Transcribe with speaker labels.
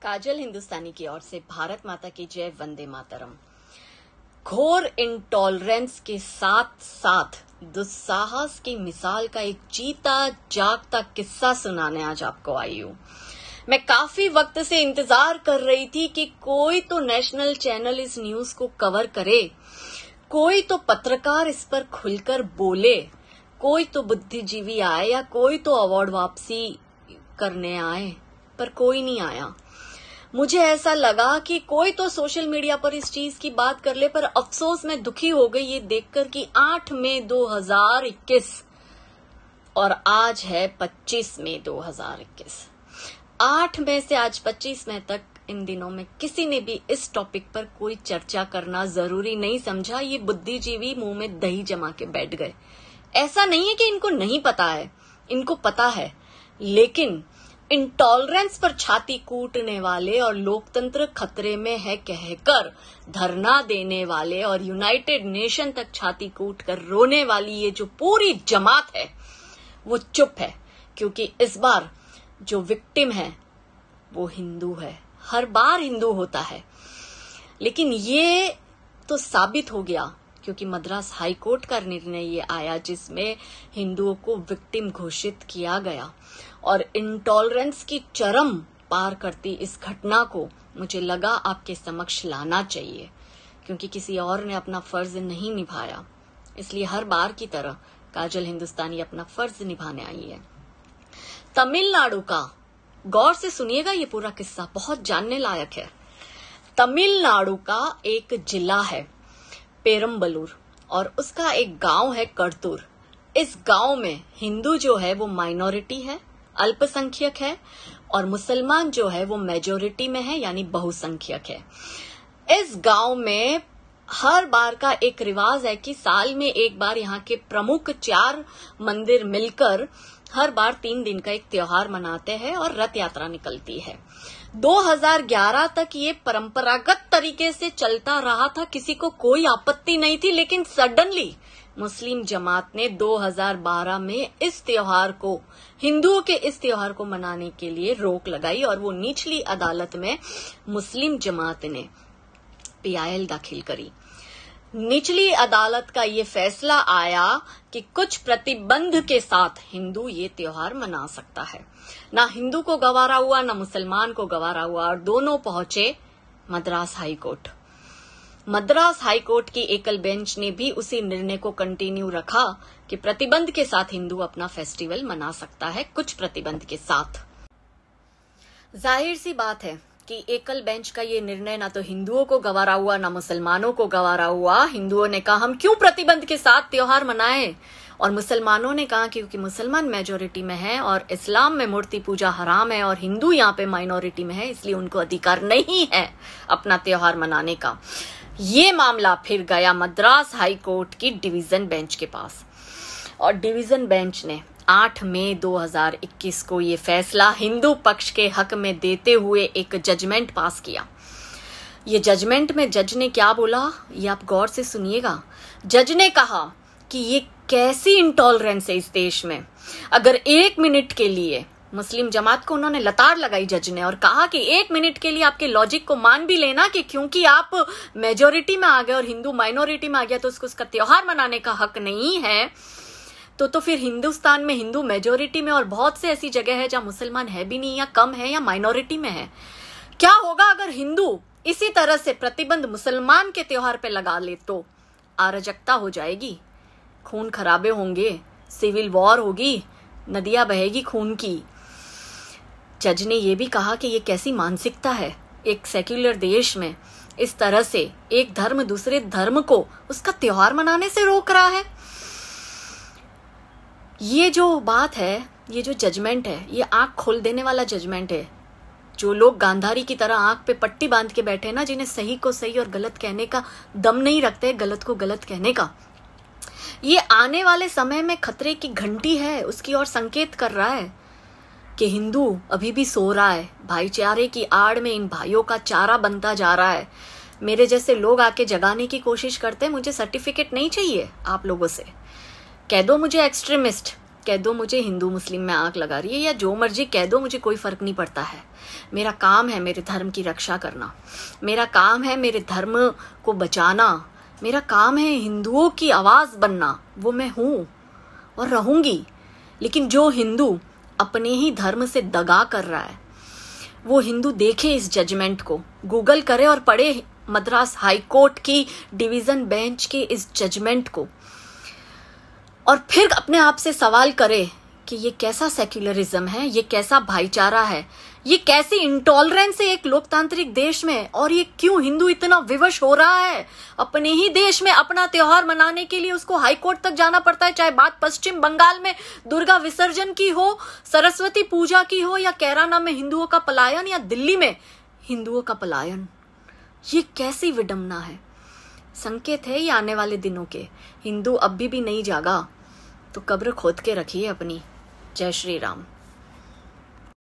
Speaker 1: काजल हिंदुस्तानी की ओर से भारत माता की जय, वंदे मातरम। घोर इंटॉलरेंस के साथ साथ दुस्साहस की मिसाल का एक जीता जागता किस्सा सुनाने आज आपको आई हूँ। मैं काफी वक्त से इंतजार कर रही थी कि कोई तो नेशनल चैनल इस न्यूज को कवर करे, कोई तो पत्रकार इस पर खुलकर बोले, कोई तो बुद्धिजीवी आए या कोई तो अवार्ड वापसी करने आए, पर कोई नहीं आया। मुझे ऐसा लगा कि कोई तो सोशल मीडिया पर इस चीज की बात कर ले, पर अफसोस मैं दुखी हो गई ये देखकर कि 8 मई 2021 और आज है 25 मई 2021। 8 मई से आज 25 मई तक इन दिनों में किसी ने भी इस टॉपिक पर कोई चर्चा करना जरूरी नहीं समझा। ये बुद्धिजीवी मुंह में दही जमा के बैठ गए। ऐसा नहीं है कि इनको नहीं पता है, इनको पता है, लेकिन इंटॉलरेंस पर छाती कूटने वाले और लोकतंत्र खतरे में है कहकर धरना देने वाले और यूनाइटेड नेशन तक छाती कूट कर रोने वाली ये जो पूरी जमात है वो चुप है, क्योंकि इस बार जो विक्टिम है वो हिंदू है। हर बार हिंदू होता है, लेकिन ये तो साबित हो गया क्योंकि मद्रास हाई कोर्ट का निर्णय ये आया जिसमें हिंदुओं को विक्टिम घोषित किया गया। और इंटॉलरेंस की चरम पार करती इस घटना को मुझे लगा आपके समक्ष लाना चाहिए, क्योंकि किसी और ने अपना फर्ज नहीं निभाया। इसलिए हर बार की तरह काजल हिंदुस्तानी अपना फर्ज निभाने आई है। तमिलनाडु का, गौर से सुनिएगा ये पूरा किस्सा बहुत जानने लायक है। तमिलनाडु का एक जिला है पेरम्बलूर और उसका एक गांव है करतूर। इस गांव में हिंदू जो है वो माइनॉरिटी है, अल्पसंख्यक है, और मुसलमान जो है वो मेजोरिटी में है, यानी बहुसंख्यक है। इस गांव में हर बार का एक रिवाज है कि साल में एक बार यहाँ के प्रमुख 4 मंदिर मिलकर हर बार 3 दिन का एक त्योहार मनाते हैं और रथ यात्रा निकलती है। 2011 तक ये परंपरागत तरीके से चलता रहा था, किसी को कोई आपत्ति नहीं थी, लेकिन सडनली मुस्लिम जमात ने 2012 में इस त्योहार को, हिंदुओं के इस त्योहार को मनाने के लिए रोक लगाई और वो निचली अदालत में मुस्लिम जमात ने PIL दाखिल करी। निचली अदालत का ये फैसला आया कि कुछ प्रतिबंध के साथ हिंदू ये त्योहार मना सकता है। ना हिंदू को गवारा हुआ, ना मुसलमान को गवारा हुआ, और दोनों पहुंचे Madras high court. Madras high court की एकल बेंच ने भी उसी निर्णय को कंटिन्यू रखा कि प्रतिबंध के साथ हिंदू अपना फेस्टिवल मना सकता है, कुछ प्रतिबंध के साथ। जाहिर सी बात है कि एकल बेंच का ये निर्णय ना तो हिंदुओं को गवारा हुआ, ना मुसलमानों को गवारा हुआ। हिंदुओं ने कहा हम क्यों प्रतिबंध के साथ त्योहार मनाएं, और मुसलमानों ने कहा क्योंकि मुसलमान मेजोरिटी में है और इस्लाम में मूर्ति पूजा हराम है और हिंदू यहाँ पे माइनॉरिटी में है, इसलिए उनको अधिकार नहीं है अपना त्योहार मनाने का। ये मामला फिर गया मद्रास हाई कोर्ट की डिवीजन बेंच के पास, और डिवीजन बेंच ने 8 मई 2021 को ये फैसला हिंदू पक्ष के हक में देते हुए एक जजमेंट पास किया। ये जजमेंट में जज ने क्या बोला ये आप गौर से सुनिएगा। जज ने कहा कि ये कैसी इंटॉलरेंस है इस देश में। अगर 1 मिनट के लिए मुस्लिम जमात को उन्होंने लताड़ लगाई जज ने, और कहा कि 1 मिनट के लिए आपके लॉजिक को मान भी लेना कि क्योंकि आप मेजोरिटी में आ गए और हिंदू माइनॉरिटी में आ गया तो उसका त्योहार मनाने का हक नहीं है, तो फिर हिंदुस्तान में हिंदू मेजोरिटी में और बहुत से ऐसी जगह है जहां मुसलमान है भी नहीं, या कम है, या माइनॉरिटी में है। क्या होगा अगर हिंदू इसी तरह से प्रतिबंध मुसलमान के त्योहार पे लगा ले? तो अराजकता हो जाएगी, खून खराबे होंगे, सिविल वॉर होगी, नदियां बहेगी खून की। जज ने यह भी कहा कि ये कैसी मानसिकता है, एक सेक्युलर देश में इस तरह से एक धर्म दूसरे धर्म को उसका त्योहार मनाने से रोक रहा है। ये जो बात है, ये जो जजमेंट है, ये आंख खोल देने वाला जजमेंट है। जो लोग गांधारी की तरह आंख पे पट्टी बांध के बैठे ना, जिन्हें सही को सही और गलत कहने का दम नहीं रखते, गलत को गलत कहने का, ये आने वाले समय में खतरे की घंटी है, उसकी ओर संकेत कर रहा है कि हिंदू अभी भी सो रहा है। भाईचारे की आड़ में इन भाइयों का चारा बनता जा रहा है। मेरे जैसे लोग आके जगाने की कोशिश करते हैं। मुझे सर्टिफिकेट नहीं चाहिए आप लोगों से, कह दो मुझे एक्सट्रीमिस्ट, कह दो मुझे हिंदू मुस्लिम में आंख लगा रही है, या जो मर्जी कह दो, मुझे कोई फर्क नहीं पड़ता है। मेरा काम है मेरे धर्म की रक्षा करना, मेरा काम है मेरे धर्म को बचाना, मेरा काम है हिंदुओं की आवाज बनना। वो मैं हूं और रहूंगी। लेकिन जो हिंदू अपने ही धर्म से दगा कर रहा है, वो हिंदू देखे इस जजमेंट को, गूगल करे और पढ़े मद्रास हाई कोर्ट की डिवीजन बेंच के इस जजमेंट को, और फिर अपने आप से सवाल करे कि ये कैसा सेक्युलरिज्म है, ये कैसा भाईचारा है, ये कैसी इंटॉलरेंस है एक लोकतांत्रिक देश में, और ये क्यों हिंदू इतना विवश हो रहा है अपने ही देश में अपना त्योहार मनाने के लिए उसको हाई कोर्ट तक जाना पड़ता है। चाहे बात पश्चिम बंगाल में दुर्गा विसर्जन की हो, सरस्वती पूजा की हो, या कैराना में हिंदुओं का पलायन, या दिल्ली में हिंदुओं का पलायन। ये कैसी विडंबना है। संकेत है ये आने वाले दिनों के। हिंदू अभी भी नहीं जागा तो कब्र खोद के रखिए अपनी। जय श्री राम।